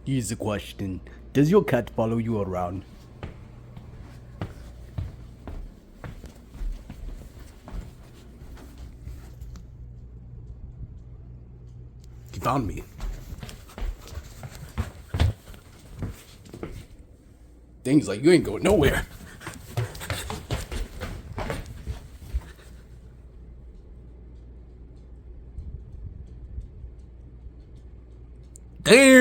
Here's a question. Does your cat follow you around? He found me. Things like you ain't going nowhere. Damn.